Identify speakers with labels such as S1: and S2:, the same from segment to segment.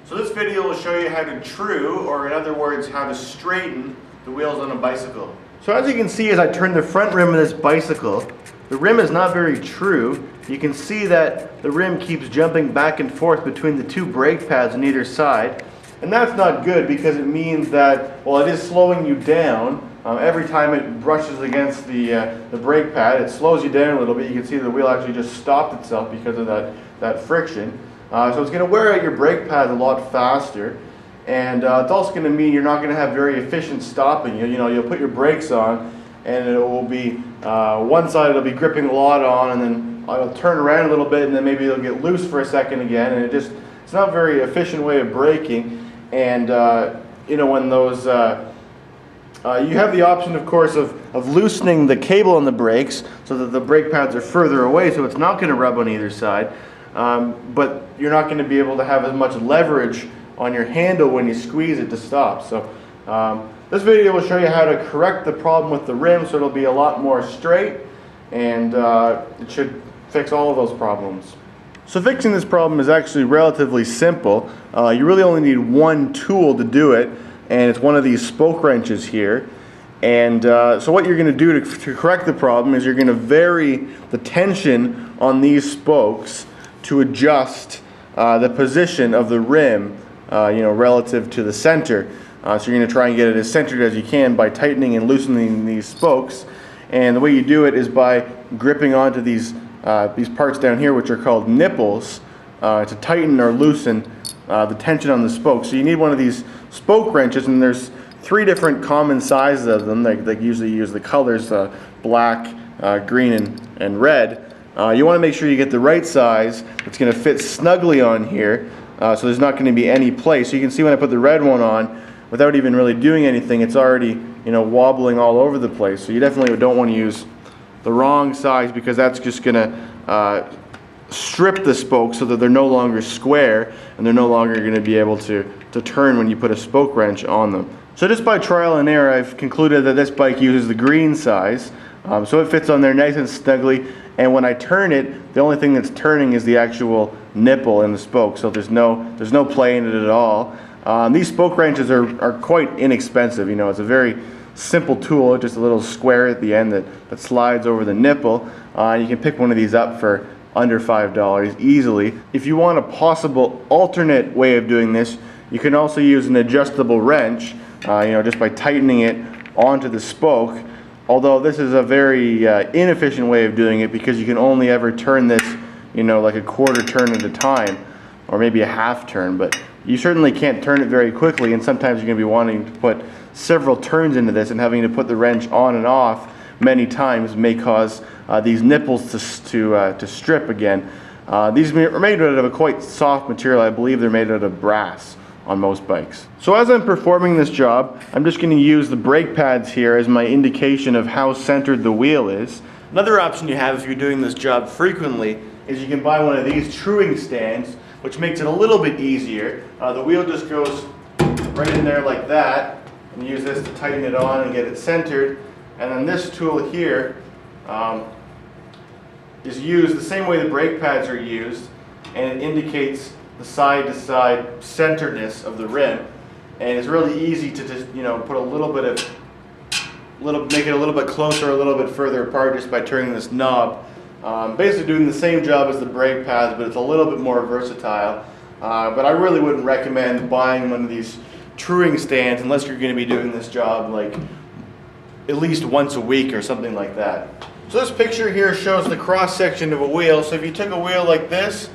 S1: So this video will show you how to true, or in other words, how to straighten the wheels on a bicycle. So as you can see, as I turn the front rim of this bicycle, the rim is not very true. You can see that the rim keeps jumping back and forth between the two brake pads on either side. And that's not good because it means that, well, it is slowing you down. Every time it brushes against the brake pad, it slows you down a little bit. You can see the wheel actually just stopped itself because of that friction. So it's going to wear out your brake pads a lot faster, and it's also going to mean you're not going to have very efficient stopping. You'll put your brakes on, and it will be one side it'll be gripping a lot on, and then it'll turn around a little bit, and then maybe it'll get loose for a second again, and it's not a very efficient way of braking. And when those you have the option, of course, of loosening the cable on the brakes so that the brake pads are further away, so it's not going to rub on either side. But you're not going to be able to have as much leverage on your handle when you squeeze it to stop. So this video will show you how to correct the problem with the rim so it'll be a lot more straight, and it should fix all of those problems. So fixing this problem is actually relatively simple. You really only need one tool to do it, and it's one of these spoke wrenches here. And so what you're going to do to correct the problem is you're going to vary the tension on these spokes to adjust the position of the rim, relative to the center. So you're going to try and get it as centered as you can by tightening and loosening these spokes. And the way you do it is by gripping onto these parts down here, which are called nipples, to tighten or loosen the tension on the spokes. So you need one of these spoke wrenches, and there's 3 different common sizes of them. They usually use the colors black, green, and red. You want to make sure you get the right size that's going to fit snugly on here, so there's not going to be any play. So you can see when I put the red one on, without even really doing anything, it's already wobbling all over the place. So you definitely don't want to use the wrong size, because that's just going to strip the spokes so that they're no longer square, and they're no longer going to be able to turn when you put a spoke wrench on them. So just by trial and error, I've concluded that this bike uses the green size, so it fits on there nice and snugly. And when I turn it, the only thing that's turning is the actual nipple in the spoke, so there's no play in it at all. These spoke wrenches are quite inexpensive. It's a very simple tool, just a little square at the end that slides over the nipple. You can pick one of these up for under $5 easily. If you want a possible alternate way of doing this, you can also use an adjustable wrench, just by tightening it onto the spoke. Although this is a very inefficient way of doing it, because you can only ever turn this, like a quarter turn at a time, or maybe a half turn. But you certainly can't turn it very quickly, and sometimes you're going to be wanting to put several turns into this, and having to put the wrench on and off many times may cause these nipples to strip again. These are made out of a quite soft material. I believe they're made out of brass on most bikes. So as I'm performing this job, I'm just going to use the brake pads here as my indication of how centered the wheel is. Another option you have if you're doing this job frequently is you can buy one of these truing stands, which makes it a little bit easier. The wheel just goes right in there like that, and use this to tighten it on and get it centered. And then this tool here is used the same way the brake pads are used, and it indicates the side-to-side centeredness of the rim. And it's really easy to just put a little bit of make it a little bit closer, a little bit further apart, just by turning this knob. Basically doing the same job as the brake pads, but it's a little bit more versatile. But I really wouldn't recommend buying one of these truing stands unless you're going to be doing this job like at least once a week or something like that. So this picture here shows the cross section of a wheel. So if you took a wheel like this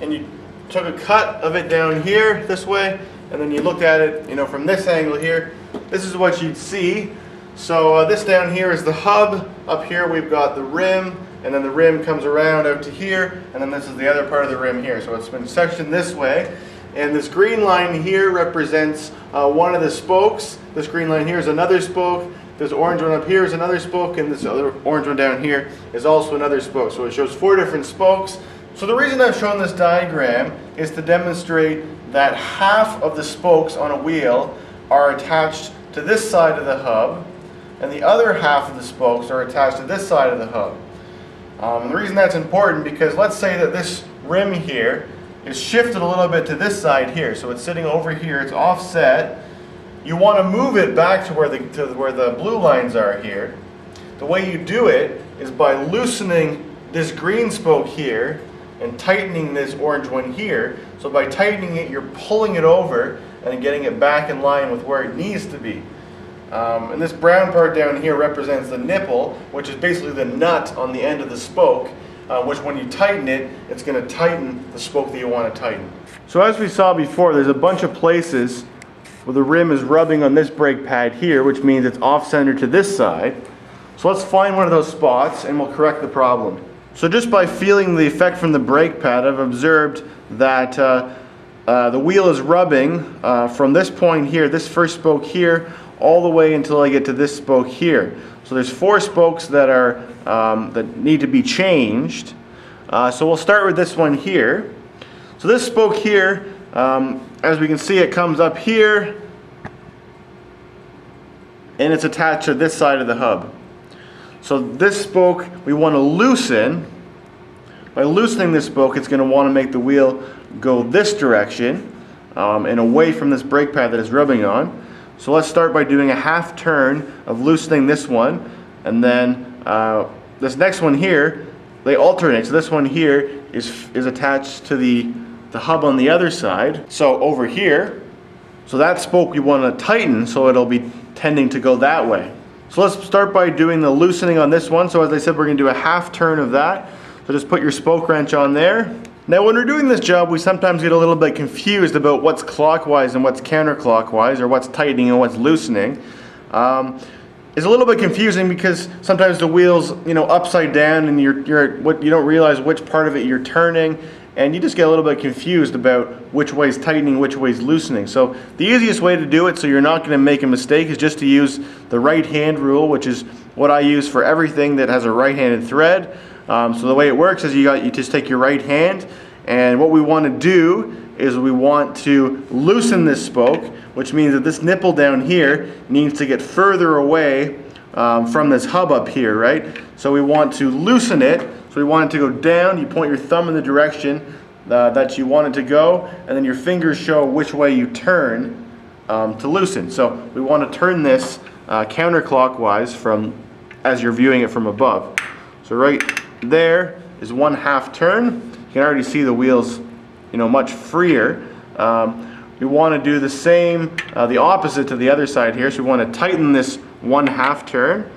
S1: and you took a cut of it down here this way, and then you looked at it from this angle here, this is what you'd see. So this down here is the hub. Up here we've got the rim, and then the rim comes around out to here, and then this is the other part of the rim here. So it's been sectioned this way, and this green line here represents one of the spokes. This green line here is another spoke. This orange one up here is another spoke, and this other orange one down here is also another spoke. So it shows 4 different spokes. So the reason I've shown this diagram is to demonstrate that half of the spokes on a wheel are attached to this side of the hub, and the other half of the spokes are attached to this side of the hub. And the reason that's important, because let's say that this rim here is shifted a little bit to this side here. So it's sitting over here, it's offset. You want to move it back to where the blue lines are here. The way you do it is by loosening this green spoke here and tightening this orange one here. So by tightening it, you're pulling it over and getting it back in line with where it needs to be. And this brown part down here represents the nipple, which is basically the nut on the end of the spoke, which when you tighten it, it's going to tighten the spoke that you want to tighten. So as we saw before, there's a bunch of places where the rim is rubbing on this brake pad here, which means it's off-center to this side. So let's find one of those spots and we'll correct the problem. So just by feeling the effect from the brake pad, I've observed that the wheel is rubbing from this point here, this first spoke here, all the way until I get to this spoke here. So there's 4 spokes that are that need to be changed. So we'll start with this one here. So this spoke here, as we can see, it comes up here and it's attached to this side of the hub. So this spoke we want to loosen. By loosening this spoke, it's going to want to make the wheel go this direction and away from this brake pad that it's rubbing on. So let's start by doing a half turn of loosening this one, and then this next one here, they alternate. So this one here is attached to the hub on the other side. So over here, so that spoke we want to tighten so it'll be tending to go that way. So let's start by doing the loosening on this one. So as I said, we're going to do a half turn of that. So just put your spoke wrench on there. Now when we're doing this job, we sometimes get a little bit confused about what's clockwise and what's counterclockwise, or what's tightening and what's loosening. It's a little bit confusing because sometimes the wheel's upside down and you don't realize which part of it you're turning, and you just get a little bit confused about which way is tightening, which way is loosening. So the easiest way to do it so you're not going to make a mistake is just to use the right hand rule, which is what I use for everything that has a right-handed thread. So the way it works is you just take your right hand, and what we want to do is we want to loosen this spoke, which means that this nipple down here needs to get further away from this hub up here, right? So we want to loosen it. So we want it to go down. You point your thumb in the direction that you want it to go, and then your fingers show which way you turn to loosen. So we want to turn this counterclockwise as you're viewing it from above. So right there is one half turn. You can already see the wheels, much freer. We want to do the same, the opposite to the other side here. So we want to tighten this one half turn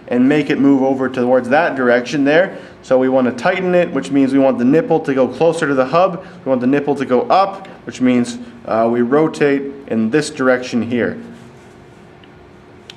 S1: and make it move over towards that direction there. So we want to tighten it, which means we want the nipple to go closer to the hub. We want the nipple to go up, which means we rotate in this direction here.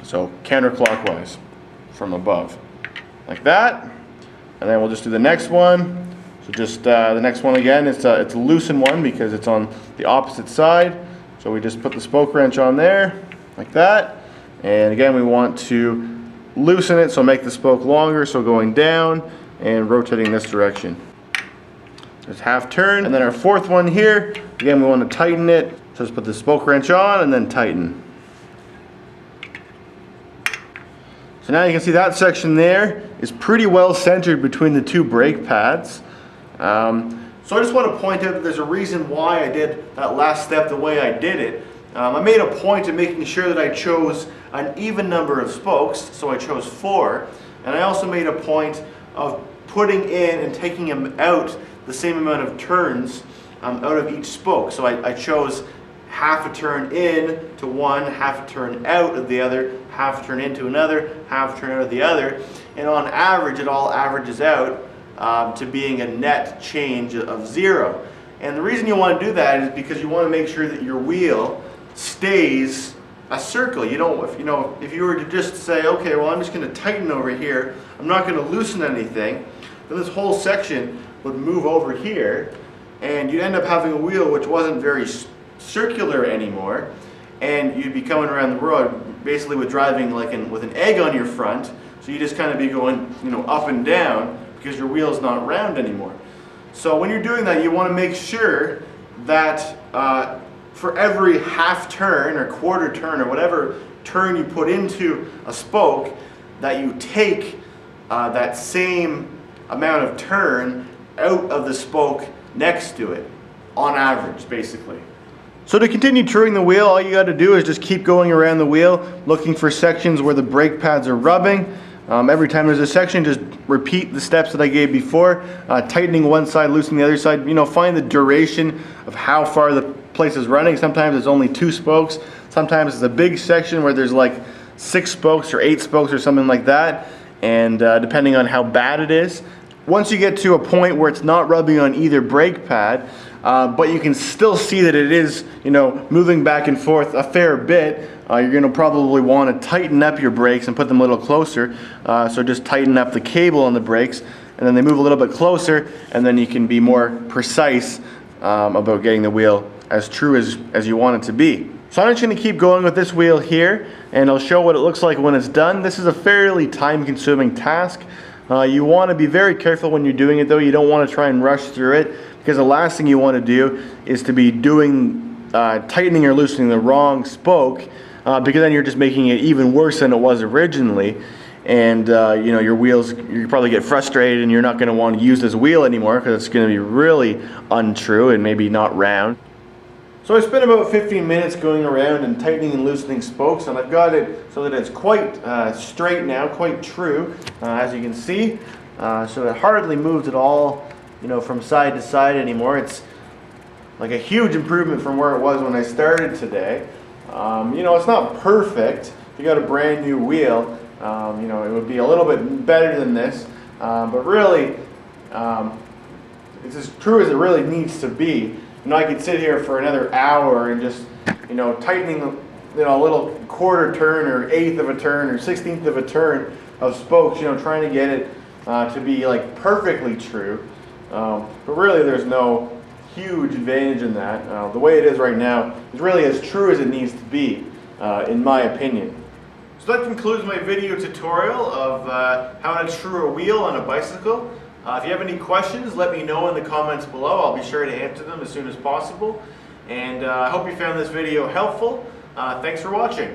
S1: So counterclockwise from above, like that. And then we'll just do the next one. So just the next one again, it's a loosened one because it's on the opposite side. So we just put the spoke wrench on there, like that. And again, we want to loosen it, so make the spoke longer, so going down and rotating this direction. There's half turn. And then our fourth one here, again, we want to tighten it. So just put the spoke wrench on and then tighten. So now you can see that section there is pretty well centered between the 2 brake pads. So I just want to point out that there's a reason why I did that last step the way I did it. I made a point of making sure that I chose an even number of spokes, so I chose 4. And I also made a point of putting in and taking them out the same amount of turns out of each spoke. So I chose half a turn in to one, half a turn out of the other, half a turn into another, half a turn out of the other. And on average, it all averages out to being a net change of 0. And the reason you want to do that is because you want to make sure that your wheel stays a circle. You don't, if you were to just say, okay, well, I'm just going to tighten over here, I'm not going to loosen anything, then this whole section would move over here, and you'd end up having a wheel which wasn't very circular anymore, and you'd be coming around the road basically with driving like with an egg on your front. So you just kind of be going, up and down because your wheel's not round anymore. So when you're doing that, you want to make sure that for every half turn or quarter turn or whatever turn you put into a spoke, that you take that same amount of turn out of the spoke next to it, on average, basically. So to continue truing the wheel, all you got to do is just keep going around the wheel, looking for sections where the brake pads are rubbing. Every time there's a section, just repeat the steps that I gave before, tightening one side, loosening the other side. You know, find the duration of how far the place is running. Sometimes it's only 2 spokes. Sometimes it's a big section where there's like 6 spokes or 8 spokes or something like that. And depending on how bad it is. Once you get to a point where it's not rubbing on either brake pad, but you can still see that it is, you know, moving back and forth a fair bit, you're going to probably want to tighten up your brakes and put them a little closer. So just tighten up the cable on the brakes, and then they move a little bit closer, and then you can be more precise about getting the wheel as true as you want it to be. So I'm just going to keep going with this wheel here, and I'll show what it looks like when it's done. This is a fairly time-consuming task. You want to be very careful when you're doing it though. You don't want to try and rush through it, because the last thing you want to do is to be doing tightening or loosening the wrong spoke, because then you're just making it even worse than it was originally. And you know, your wheels, you probably get frustrated and you're not going to want to use this wheel anymore because it's going to be really untrue and maybe not round. So I spent about 15 minutes going around and tightening and loosening spokes, and I've got it so that it's quite straight now, quite true, as you can see. So it hardly moves at all, you know, from side to side anymore. It's like a huge improvement from where it was when I started today. You know, it's not perfect. If you got a brand new wheel, you know, it would be a little bit better than this, but really, it's as true as it really needs to be. You know, I could sit here for another hour and just, you know, tightening, you know, a little quarter turn or 1/8 of a turn or 1/16 of a turn of spokes, you know, trying to get it to be like perfectly true. But really there's no huge advantage in that. The way it is right now is really as true as it needs to be, in my opinion. So that concludes my video tutorial of how to true a wheel on a bicycle. If you have any questions, let me know in the comments below. I'll be sure to answer them as soon as possible. And I hope you found this video helpful. Thanks for watching.